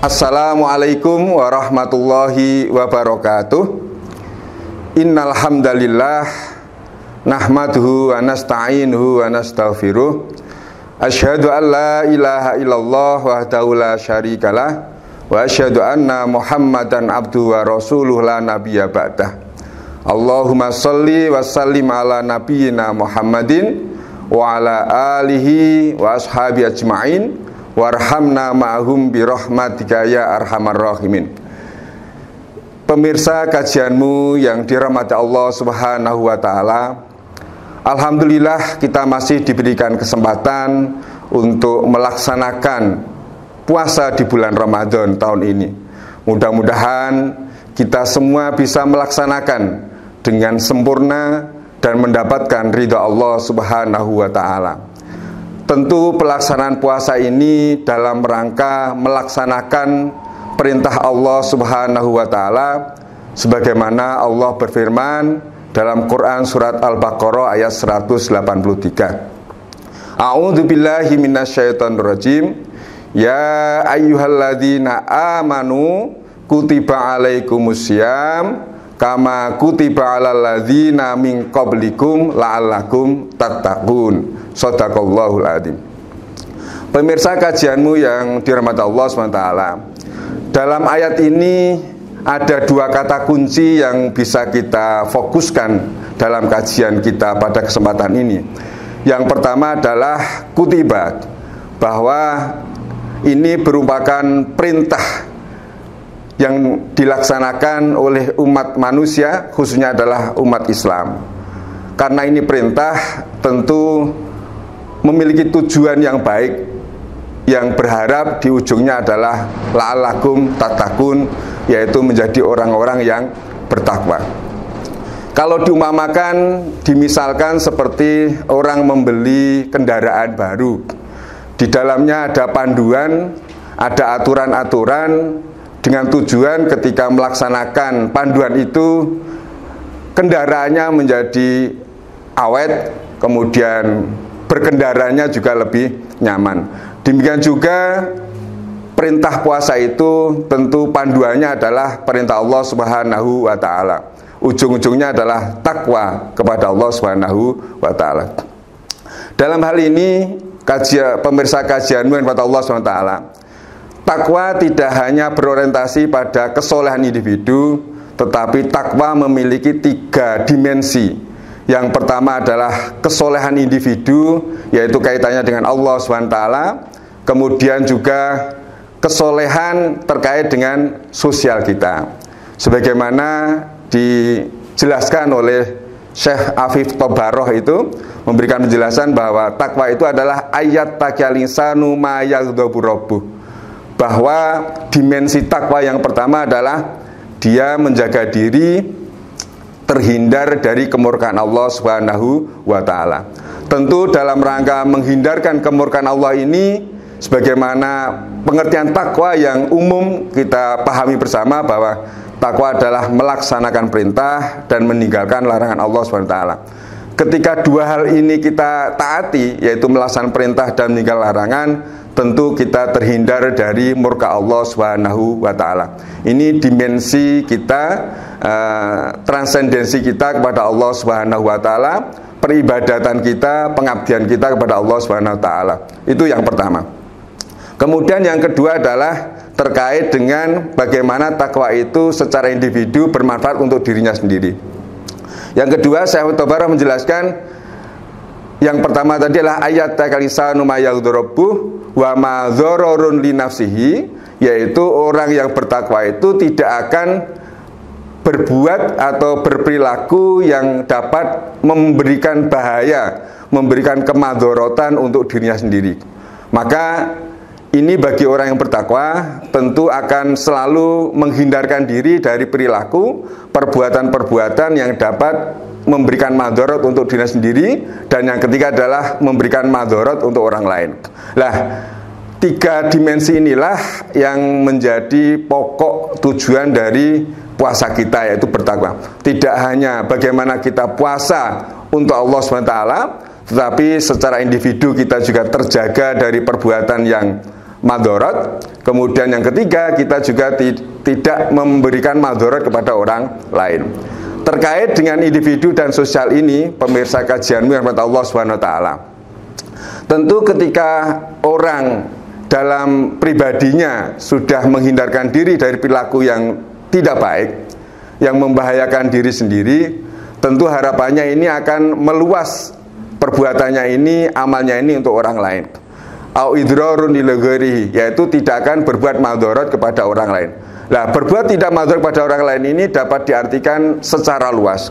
Assalamualaikum warahmatullahi wabarakatuh. Innal hamdalillah nahmaduhu wa nasta'inuhu wa nastaghfiruh. Asyhadu an la ilaha illallah wahdahu la syarikalah wa asyhadu anna Muhammadan abduhu wa rasuluhu la nabiyya ba'dah. Allahumma shalli wa sallim ala nabiyyina Muhammadin wa ala alihi wa ashabi ajma'in. Warhamna ma'hum birahmatika ya arhamar rahimin. Pemirsa kajianmu yang dirahmati Allah Subhanahu wa taala, alhamdulillah kita masih diberikan kesempatan untuk melaksanakan puasa di bulan Ramadan tahun ini. Mudah-mudahan kita semua bisa melaksanakan dengan sempurna dan mendapatkan ridha Allah Subhanahu wa taala. Tentu pelaksanaan puasa ini dalam rangka melaksanakan perintah Allah Subhanahu wa taala sebagaimana Allah berfirman dalam Quran surat Al-Baqarah ayat 183. A'udzu billahi minasyaitonir rajim. Ya ayyuhalladzina amanu kutiba alaikumussyam kama kutiba alal ladzina min qablikum la'allakum tattaqun. Shadaqallahul adzim. Pemirsa kajianmu yang dirahmati Allah SWT, dalam ayat ini ada dua kata kunci yang bisa kita fokuskan dalam kajian kita pada kesempatan ini. Yang pertama adalah kutiba, bahwa ini merupakan perintah yang dilaksanakan oleh umat manusia, khususnya adalah umat Islam. Karena ini perintah, tentu memiliki tujuan yang baik, yang berharap di ujungnya adalah la'allakum tattaqun, yaitu menjadi orang-orang yang bertakwa. Kalau diumpamakan, dimisalkan seperti orang membeli kendaraan baru. Di dalamnya ada panduan, ada aturan-aturan, dengan tujuan ketika melaksanakan panduan itu kendaraannya menjadi awet, kemudian berkendaranya juga lebih nyaman. Demikian juga perintah puasa itu tentu panduannya adalah perintah Allah Subhanahu wa taala. Ujung-ujungnya adalah takwa kepada Allah Subhanahu wa taala. Dalam hal ini pemirsa kajianmu yang kepada Allah Subhanahu wa taala, takwa tidak hanya berorientasi pada kesolehan individu, tetapi takwa memiliki tiga dimensi. Yang pertama adalah kesolehan individu, yaitu kaitannya dengan Allah SWT. Kemudian juga kesolehan terkait dengan sosial kita, sebagaimana dijelaskan oleh Syekh Afif Tobaroh itu memberikan penjelasan bahwa takwa itu adalah ayat taqiyal insanu ma yaghdabu rabbuh, bahwa dimensi takwa yang pertama adalah dia menjaga diri terhindar dari kemurkaan Allah Subhanahu wa taala. Tentu dalam rangka menghindarkan kemurkaan Allah ini, sebagaimana pengertian takwa yang umum kita pahami bersama, bahwa takwa adalah melaksanakan perintah dan meninggalkan larangan Allah Subhanahu wa taala. Ketika dua hal ini kita taati, yaitu melaksanakan perintah dan meninggalkan larangan, tentu kita terhindar dari murka Allah Subhanahu wa taala. Ini dimensi kita, transendensi kita kepada Allah Subhanahu wa taala, peribadatan kita, pengabdian kita kepada Allah Subhanahu wa taala. Itu yang pertama. Kemudian yang kedua adalah terkait dengan bagaimana takwa itu secara individu bermanfaat untuk dirinya sendiri. Yang kedua, Syekh Tobarah menjelaskan, yang pertama tadi adalah ayat taqalisanu ma yaghdabu wa ma dzararun li nafsihi, yaitu orang yang bertakwa itu tidak akan berbuat atau berperilaku yang dapat memberikan bahaya, memberikan kemadharatan untuk dirinya sendiri. Maka ini bagi orang yang bertakwa tentu akan selalu menghindarkan diri dari perilaku, perbuatan-perbuatan yang dapat memberikan madharat untuk dirinya sendiri, dan yang ketiga adalah memberikan madharat untuk orang lain. Nah, tiga dimensi inilah yang menjadi pokok tujuan dari puasa kita, yaitu bertakwa. Tidak hanya bagaimana kita puasa untuk Allah SWT, tetapi secara individu kita juga terjaga dari perbuatan yang madorot. Kemudian yang ketiga, kita juga tidak memberikan madorot kepada orang lain. Terkait dengan individu dan sosial ini, pemirsa kajianmu yang rahmat Allah SWT, tentu ketika orang dalam pribadinya sudah menghindarkan diri dari perilaku yang tidak baik, yang membahayakan diri sendiri, tentu harapannya ini akan meluas perbuatannya ini, amalnya ini untuk orang lain. Au idrarun lil ghairihi, yaitu tidak akan berbuat madharat kepada orang lain. Nah, berbuat tidak madharat kepada orang lain ini dapat diartikan secara luas.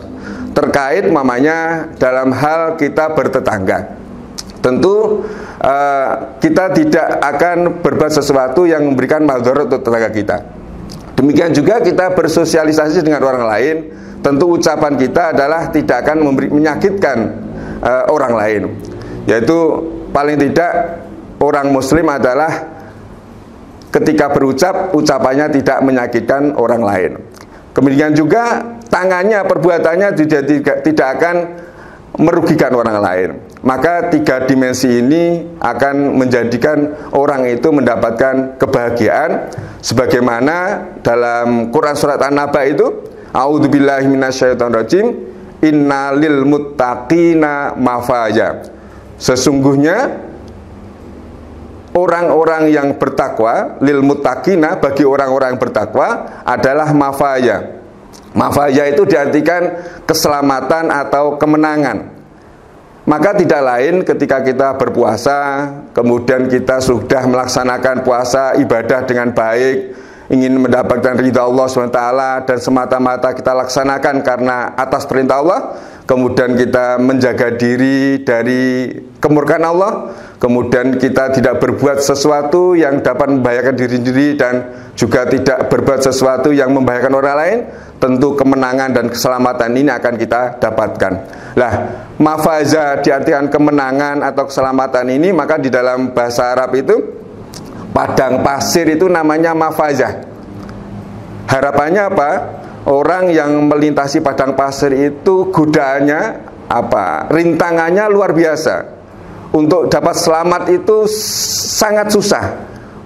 Terkait mamanya dalam hal kita bertetangga. Tentu kita tidak akan berbuat sesuatu yang memberikan madharat untuk tetangga kita. Demikian juga kita bersosialisasi dengan orang lain, tentu ucapan kita adalah tidak akan menyakitkan orang lain. Yaitu paling tidak orang muslim adalah ketika berucap, ucapannya tidak menyakitkan orang lain. Kemudian juga tangannya, perbuatannya tidak akan merugikan orang lain. Maka tiga dimensi ini akan menjadikan orang itu mendapatkan kebahagiaan, sebagaimana dalam Quran surat An-Naba itu, a'udzubillahi minasyaitonirrajim, innalil muttaqina mafaza. Sesungguhnya orang-orang yang bertakwa, lil muttaqina, bagi orang-orang yang bertakwa adalah mafaza. Mafaza itu diartikan keselamatan atau kemenangan. Maka tidak lain ketika kita berpuasa, kemudian kita sudah melaksanakan puasa ibadah dengan baik, ingin mendapatkan ridha Allah SWT, dan semata-mata kita laksanakan karena atas perintah Allah, kemudian kita menjaga diri dari kemurkaan Allah, kemudian kita tidak berbuat sesuatu yang dapat membahayakan diri sendiri dan juga tidak berbuat sesuatu yang membahayakan orang lain, tentu kemenangan dan keselamatan ini akan kita dapatkan. Lah, mafaza diartikan kemenangan atau keselamatan ini, maka di dalam bahasa Arab itu padang pasir itu namanya mafaza. Harapannya apa? Orang yang melintasi padang pasir itu godaannya apa? Rintangannya luar biasa. Untuk dapat selamat itu sangat susah.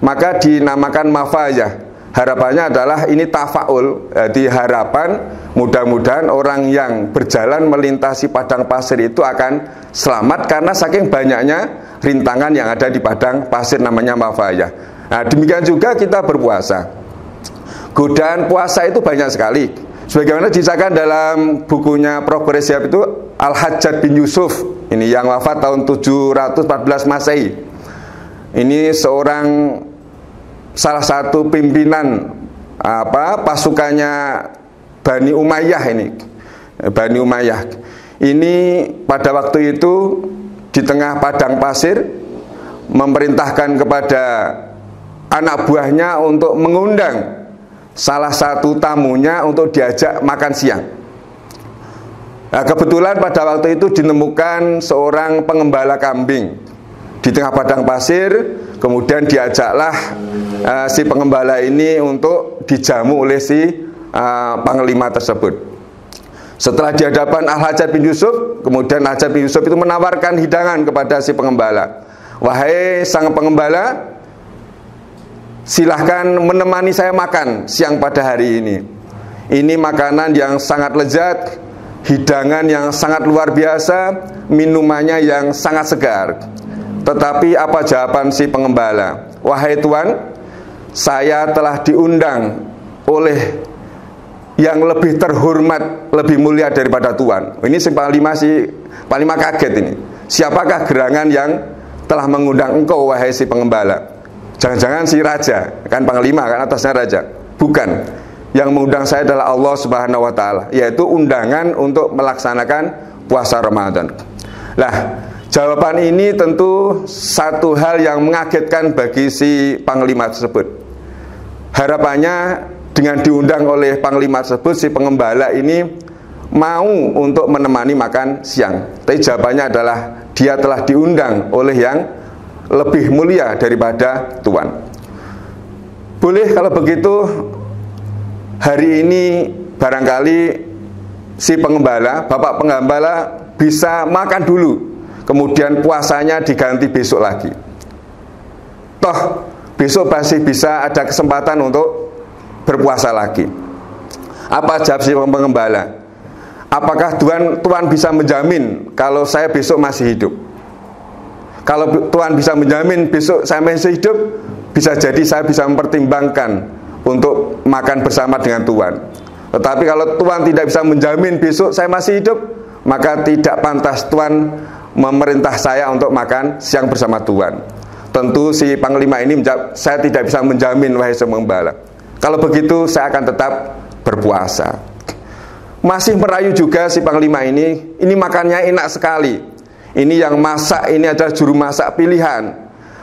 Maka dinamakan mafaza. Harapannya adalah ini tafaul, jadi harapan mudah-mudahan orang yang berjalan melintasi padang pasir itu akan selamat karena saking banyaknya rintangan yang ada di padang pasir, namanya mafaza. Nah, demikian juga kita berpuasa. Godaan puasa itu banyak sekali. Sebagaimana diceritakan dalam bukunya Prof. Siap itu Al-Hajjaj bin Yusuf, ini yang wafat tahun 714 Masehi. Ini salah satu pimpinan pasukannya Bani Umayyah ini. Bani Umayyah. Ini pada waktu itu di tengah padang pasir memerintahkan kepada anak buahnya untuk mengundang salah satu tamunya untuk diajak makan siang. Nah, kebetulan pada waktu itu ditemukan seorang pengembala kambing di tengah padang pasir. Kemudian diajaklah si pengembala ini untuk dijamu oleh si panglima tersebut. Setelah di hadapan Al-Hajjaj bin Yusuf, kemudian Al-Hajjaj bin Yusuf itu menawarkan hidangan kepada si pengembala. Wahai sang pengembala, silahkan menemani saya makan siang pada hari ini. Ini makanan yang sangat lezat, hidangan yang sangat luar biasa, minumannya yang sangat segar. Tetapi apa jawaban si pengembala? Wahai Tuan, saya telah diundang oleh yang lebih terhormat, lebih mulia daripada Tuan. Ini si panglima kaget ini. Siapakah gerangan yang telah mengundang engkau, wahai si pengembala? Jangan-jangan si raja, kan panglima kan atasnya raja. Bukan. Yang mengundang saya adalah Allah Subhanahu wa taala, yaitu undangan untuk melaksanakan puasa Ramadan. Lah, jawaban ini tentu satu hal yang mengagetkan bagi si panglima tersebut. Harapannya dengan diundang oleh panglima tersebut, si pengembala ini mau untuk menemani makan siang. Tapi jawabannya adalah dia telah diundang oleh yang lebih mulia daripada Tuhan. Boleh kalau begitu hari ini barangkali si pengembala, bapak pengembala bisa makan dulu, kemudian puasanya diganti besok lagi. Toh besok masih bisa ada kesempatan untuk berpuasa lagi. Apa jawab si pengembala? Apakah Tuhan bisa menjamin kalau saya besok masih hidup? Kalau Tuhan bisa menjamin besok saya masih hidup, bisa jadi saya bisa mempertimbangkan untuk makan bersama dengan Tuhan. Tetapi kalau Tuhan tidak bisa menjamin besok saya masih hidup, maka tidak pantas Tuhan memerintah saya untuk makan siang bersama Tuhan. Tentu si panglima ini menjawab, saya tidak bisa menjamin wahai pengembala. Kalau begitu saya akan tetap berpuasa. Masih merayu juga si panglima ini makannya enak sekali. Ini yang masak ini adalah juru masak pilihan.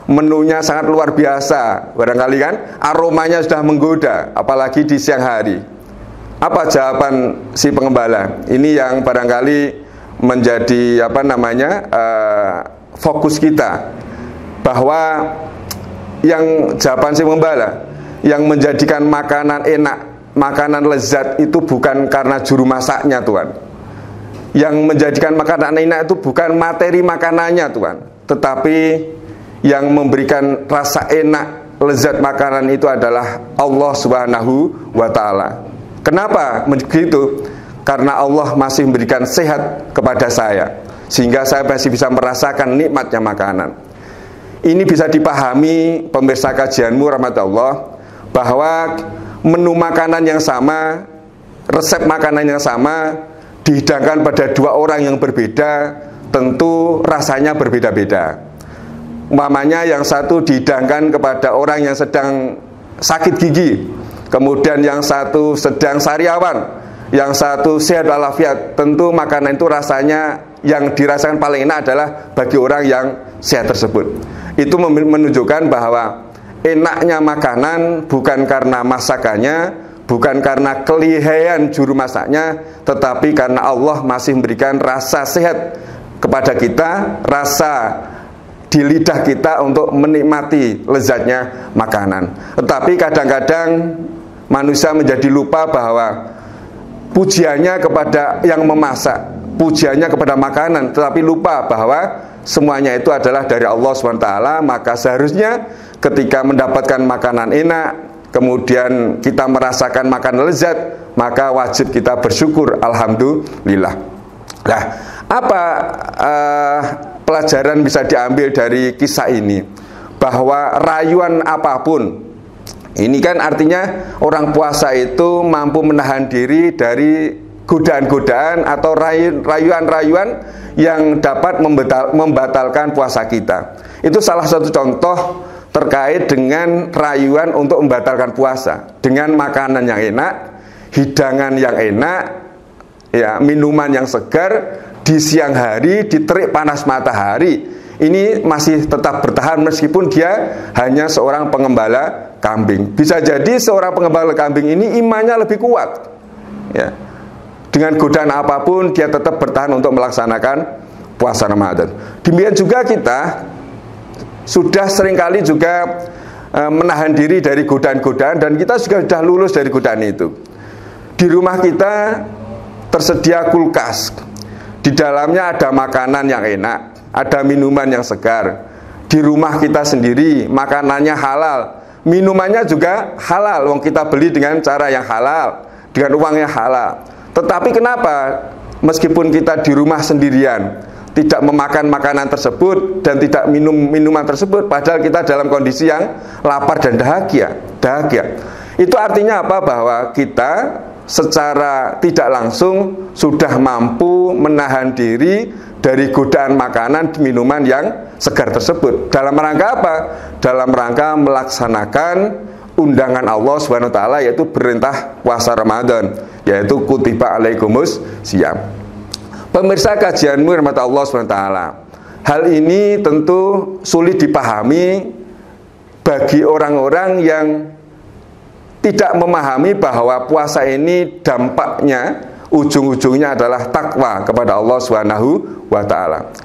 Menunya sangat luar biasa. Barangkali kan aromanya sudah menggoda, apalagi di siang hari. Apa jawaban si pengembala? Ini yang barangkali menjadi fokus kita. Bahwa yang jawaban si pengembala, yang menjadikan makanan enak, makanan lezat itu bukan karena juru masaknya Tuhan. Yang menjadikan makanan enak itu bukan materi makanannya Tuhan, tetapi yang memberikan rasa enak, lezat makanan itu adalah Allah Subhanahu wa ta'ala. Kenapa begitu? Karena Allah masih memberikan sehat kepada saya, sehingga saya masih bisa merasakan nikmatnya makanan. Ini bisa dipahami pemirsa kajianmu rahmatullah, bahwa menu makanan yang sama, resep makanan yang sama dihidangkan pada dua orang yang berbeda, tentu rasanya berbeda-beda. Umpamanya yang satu dihidangkan kepada orang yang sedang sakit gigi, kemudian yang satu sedang sariawan, yang satu sehat walafiat, tentu makanan itu rasanya yang dirasakan paling enak adalah bagi orang yang sehat tersebut. Itu menunjukkan bahwa enaknya makanan bukan karena masakannya, bukan karena kelihayan juru masaknya, tetapi karena Allah masih memberikan rasa sehat kepada kita, rasa di lidah kita untuk menikmati lezatnya makanan. Tetapi kadang-kadang manusia menjadi lupa bahwa pujiannya kepada yang memasak, pujiannya kepada makanan, tetapi lupa bahwa semuanya itu adalah dari Allah SWT. Maka seharusnya ketika mendapatkan makanan enak, kemudian kita merasakan makanan lezat, maka wajib kita bersyukur, alhamdulillah. Nah, apa pelajaran bisa diambil dari kisah ini? Bahwa rayuan apapun, ini kan artinya orang puasa itu mampu menahan diri dari godaan-godaan atau rayuan-rayuan yang dapat membatalkan puasa kita. Itu salah satu contoh terkait dengan rayuan untuk membatalkan puasa. Dengan makanan yang enak, hidangan yang enak, ya, minuman yang segar di siang hari, di terik panas matahari. Ini masih tetap bertahan meskipun dia hanya seorang pengembala kambing. Bisa jadi seorang pengembala kambing ini imannya lebih kuat, ya. Dengan godaan apapun dia tetap bertahan untuk melaksanakan puasa Ramadan. Demikian juga kita sudah seringkali juga menahan diri dari godaan-godaan, dan kita juga sudah lulus dari godaan itu. Di rumah kita tersedia kulkas, di dalamnya ada makanan yang enak, ada minuman yang segar. Di rumah kita sendiri makanannya halal, minumannya juga halal, wong kita beli dengan cara yang halal, dengan uang yang halal. Tetapi kenapa meskipun kita di rumah sendirian tidak memakan makanan tersebut dan tidak minum minuman tersebut, padahal kita dalam kondisi yang lapar dan dahaga. Itu artinya apa? Bahwa kita secara tidak langsung sudah mampu menahan diri dari godaan makanan minuman yang segar tersebut. Dalam rangka apa? Dalam rangka melaksanakan undangan Allah SWT, yaitu perintah puasa Ramadan, yaitu kutiba alaikumus syiyam. Pemirsa kajianmu rahmat Allah SWT, hal ini tentu sulit dipahami bagi orang-orang yang tidak memahami bahwa puasa ini dampaknya ujung-ujungnya adalah takwa kepada Allah SWT.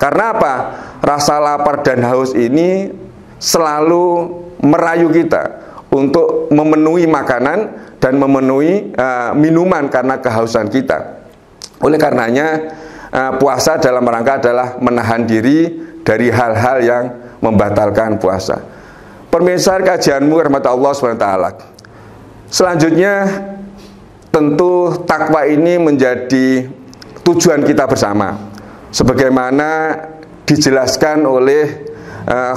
Karena apa? Rasa lapar dan haus ini selalu merayu kita untuk memenuhi makanan dan memenuhi minuman karena kehausan kita. Oleh karenanya puasa dalam rangka adalah menahan diri dari hal-hal yang membatalkan puasa. Pemirsa kajianmu rahmat Allah SWT. Selanjutnya tentu takwa ini menjadi tujuan kita bersama, sebagaimana dijelaskan oleh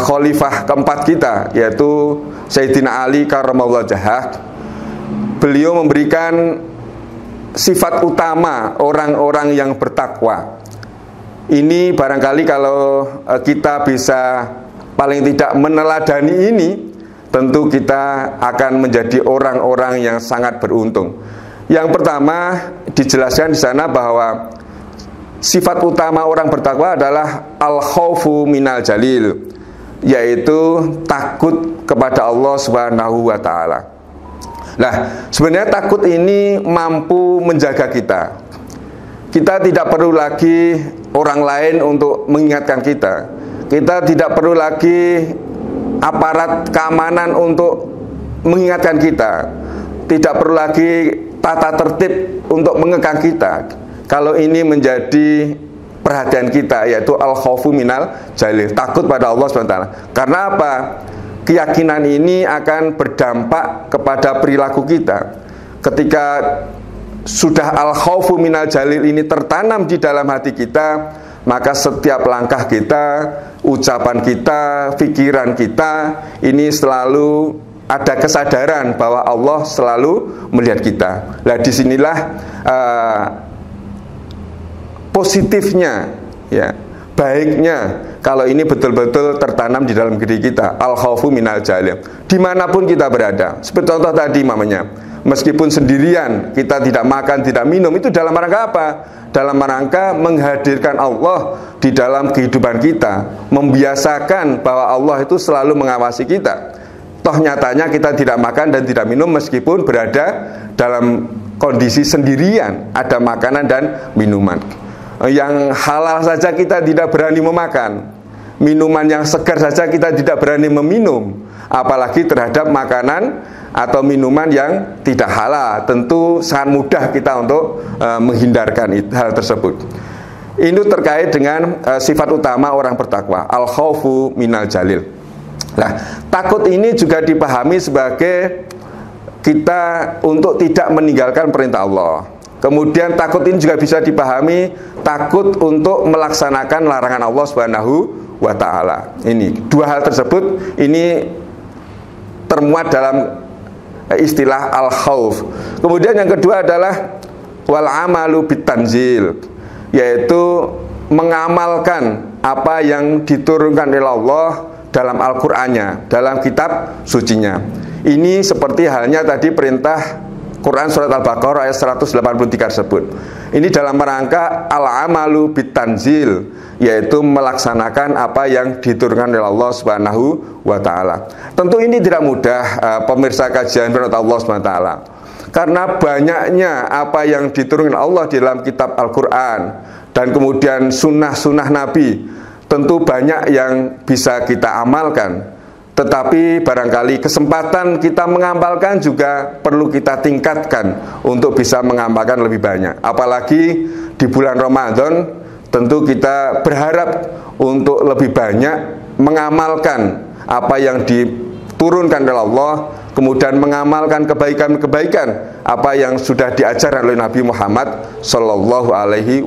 khalifah keempat kita, yaitu Sayyidina Ali karramallahu wajhah. Beliau memberikan sifat utama orang-orang yang bertakwa. Ini barangkali kalau kita bisa paling tidak meneladani ini, tentu kita akan menjadi orang-orang yang sangat beruntung. Yang pertama dijelaskan di sana bahwa sifat utama orang bertakwa adalah al-khaufu minal jalil, yaitu takut kepada Allah Subhanahu wa taala. Nah, sebenarnya takut ini mampu menjaga kita. Kita tidak perlu lagi orang lain untuk mengingatkan kita. Kita tidak perlu lagi aparat keamanan untuk mengingatkan kita. Tidak perlu lagi tata tertib untuk mengekang kita. Kalau ini menjadi perhatian kita, yaitu al-khaufu minal jalil, takut pada Allah SWT. Karena apa? Keyakinan ini akan berdampak kepada perilaku kita. Ketika sudah al-khaufu minal jalil ini tertanam di dalam hati kita, maka setiap langkah kita, ucapan kita, pikiran kita, ini selalu ada kesadaran bahwa Allah selalu melihat kita. Nah, disinilah positifnya, ya, baiknya kalau ini betul-betul tertanam di dalam diri kita, al-khaufu minal jalil, dimanapun kita berada. Seperti contoh tadi mamanya, meskipun sendirian, kita tidak makan, tidak minum, itu dalam rangka apa? Dalam rangka menghadirkan Allah di dalam kehidupan kita, membiasakan bahwa Allah itu selalu mengawasi kita. Toh nyatanya kita tidak makan dan tidak minum meskipun berada dalam kondisi sendirian, ada makanan dan minuman. Yang halal saja kita tidak berani memakan, minuman yang segar saja kita tidak berani meminum, apalagi terhadap makanan atau minuman yang tidak halal. Tentu sangat mudah kita untuk menghindarkan hal tersebut. Ini terkait dengan sifat utama orang bertakwa, al-khaufu minal jalil. Nah, takut ini juga dipahami sebagai kita untuk tidak meninggalkan perintah Allah. Kemudian takut ini juga bisa dipahami takut untuk melaksanakan larangan Allah Subhanahu wa taala. Ini dua hal tersebut ini termuat dalam istilah al-khauf. Kemudian yang kedua adalah wal amalu bitanzil, yaitu mengamalkan apa yang diturunkan oleh Allah dalam Al-Qur'annya, dalam kitab sucinya. Ini seperti halnya tadi perintah Quran surat Al-Baqarah ayat 183 tersebut. Ini dalam rangka al-amalu bitanzil, yaitu melaksanakan apa yang diturunkan oleh Allah Subhanahu wa taala. Tentu ini tidak mudah, pemirsa kajian firman Allah Subhanahu wa taala. Karena banyaknya apa yang diturunkan Allah di dalam kitab Al-Qur'an dan kemudian sunnah-sunnah Nabi, tentu banyak yang bisa kita amalkan. Tetapi barangkali kesempatan kita mengamalkan juga perlu kita tingkatkan untuk bisa mengamalkan lebih banyak. Apalagi di bulan Ramadan, tentu kita berharap untuk lebih banyak mengamalkan apa yang diturunkan oleh Allah, kemudian mengamalkan kebaikan-kebaikan apa yang sudah diajarkan oleh Nabi Muhammad Sallallahu Alaihi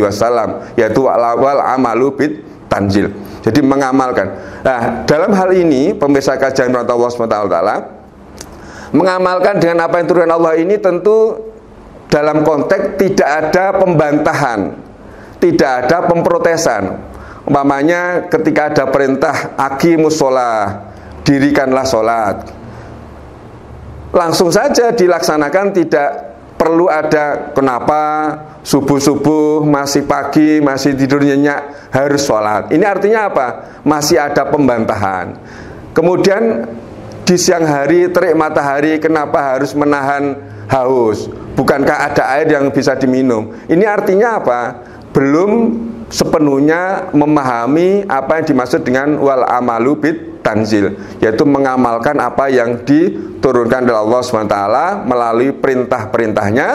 Wasallam, yaitu wal amalu bit tanzil. Jadi mengamalkan. Nah, dalam hal ini pemirsa kajian Allah SWT, mengamalkan dengan apa yang turunkan Allah ini tentu dalam konteks tidak ada pembantahan, tidak ada pemprotesan. Umpamanya ketika ada perintah aqimus sholah, dirikanlah sholat, langsung saja dilaksanakan, tidak perlu ada kenapa subuh-subuh masih pagi, masih tidur nyenyak harus sholat. Ini artinya apa? Masih ada pembantahan. Kemudian di siang hari terik matahari, kenapa harus menahan haus? Bukankah ada air yang bisa diminum? Ini artinya apa? Belum sepenuhnya memahami apa yang dimaksud dengan wal amalu bit tanzil, yaitu mengamalkan apa yang diturunkan oleh Allah SWT melalui perintah-perintahnya,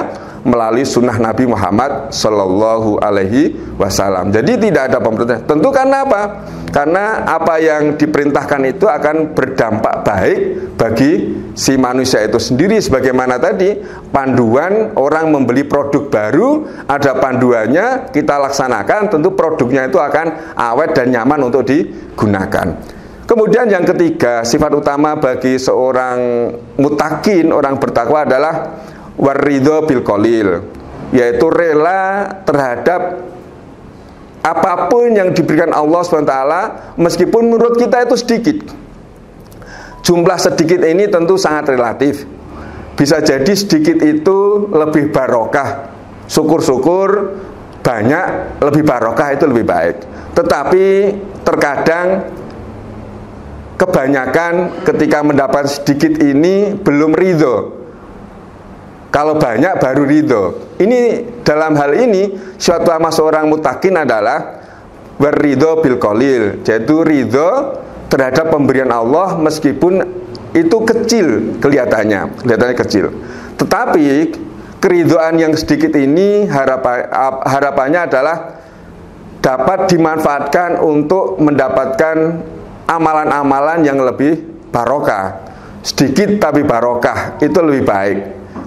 melalui sunnah Nabi Muhammad Sallallahu Alaihi Wasallam. Jadi tidak ada pemerintah. Tentu karena apa? Karena apa yang diperintahkan itu akan berdampak baik bagi si manusia itu sendiri. Sebagaimana tadi panduan orang membeli produk baru, ada panduannya, kita laksanakan, tentu produknya itu akan awet dan nyaman untuk digunakan. Kemudian yang ketiga, sifat utama bagi seorang mutakin, orang bertakwa adalah waridho bil qalil, yaitu rela terhadap apapun yang diberikan Allah SWT, meskipun menurut kita itu sedikit. Jumlah sedikit ini tentu sangat relatif. Bisa jadi sedikit itu lebih barokah, syukur-syukur banyak lebih barokah, itu lebih baik. Tetapi terkadang kebanyakan ketika mendapat sedikit ini belum ridho. Kalau banyak baru ridho. Ini dalam hal ini suatu sama seorang mutakin adalah waridho bil qalil, yaitu ridho terhadap pemberian Allah meskipun itu kecil kelihatannya kecil. Tetapi keridhoan yang sedikit ini harapannya adalah dapat dimanfaatkan untuk mendapatkan amalan-amalan yang lebih barokah. Sedikit tapi barokah, itu lebih baik.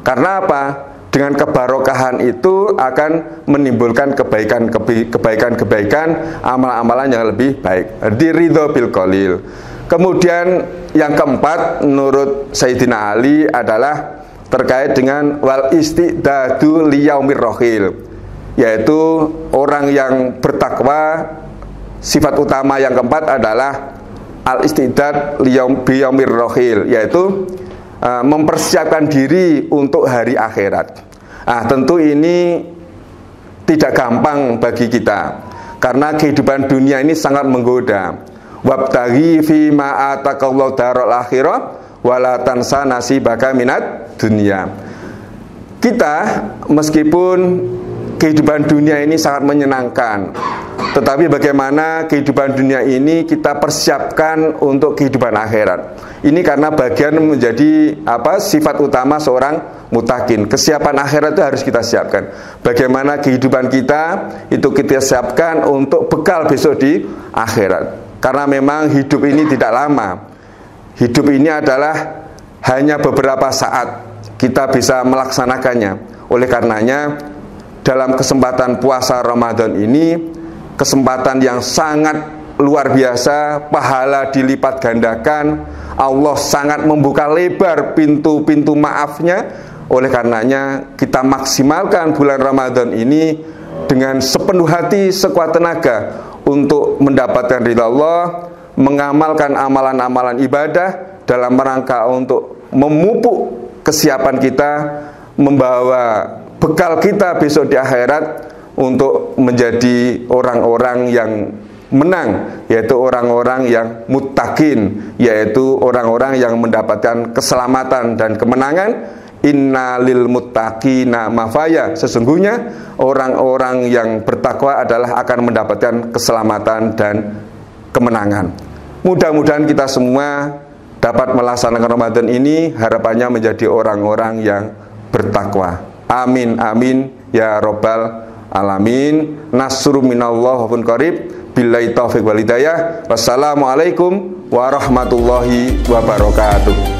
Karena apa? Dengan kebarokahan itu akan menimbulkan kebaikan, amalan-amalan yang lebih baik. Ridho bil qalil. Kemudian yang keempat menurut Sayyidina Ali adalah terkait dengan wal istidadu liyaumir rohil, yaitu orang yang bertakwa, sifat utama yang keempat adalah al istidad liyaumir rohil, yaitu mempersiapkan diri untuk hari akhirat. Tentu ini tidak gampang bagi kita, karena kehidupan dunia ini sangat menggoda. Wabtaghi fi ma atakallahu darul akhirah wala tansa nasibaka minat dunia. Kita meskipun kehidupan dunia ini sangat menyenangkan, tetapi bagaimana kehidupan dunia ini kita persiapkan untuk kehidupan akhirat. Ini karena bagian menjadi sifat utama seorang mutakin. Kesiapan akhirat itu harus kita siapkan. Bagaimana kehidupan kita itu kita siapkan untuk bekal besok di akhirat. Karena memang hidup ini tidak lama. Hidup ini adalah hanya beberapa saat kita bisa melaksanakannya. Oleh karenanya dalam kesempatan puasa Ramadan ini, kesempatan yang sangat luar biasa, pahala dilipat gandakan, Allah sangat membuka lebar pintu-pintu maafnya. Oleh karenanya kita maksimalkan bulan Ramadan ini dengan sepenuh hati, sekuat tenaga untuk mendapatkan ridha Allah, mengamalkan amalan-amalan ibadah dalam rangka untuk memupuk kesiapan kita, membawa bekal kita besok di akhirat untuk menjadi orang-orang yang menang, yaitu orang-orang yang muttaqin, yaitu orang-orang yang mendapatkan keselamatan dan kemenangan. Innalil muttaqina mafaya, sesungguhnya orang-orang yang bertakwa adalah akan mendapatkan keselamatan dan kemenangan. Mudah-mudahan kita semua dapat melaksanakan Ramadan ini, harapannya menjadi orang-orang yang bertakwa. Amin amin ya robbal alamin. Nasru minallah wa qarib. Billahi taufiq wal hidayah. Wassalamualaikum warahmatullahi wabarakatuh.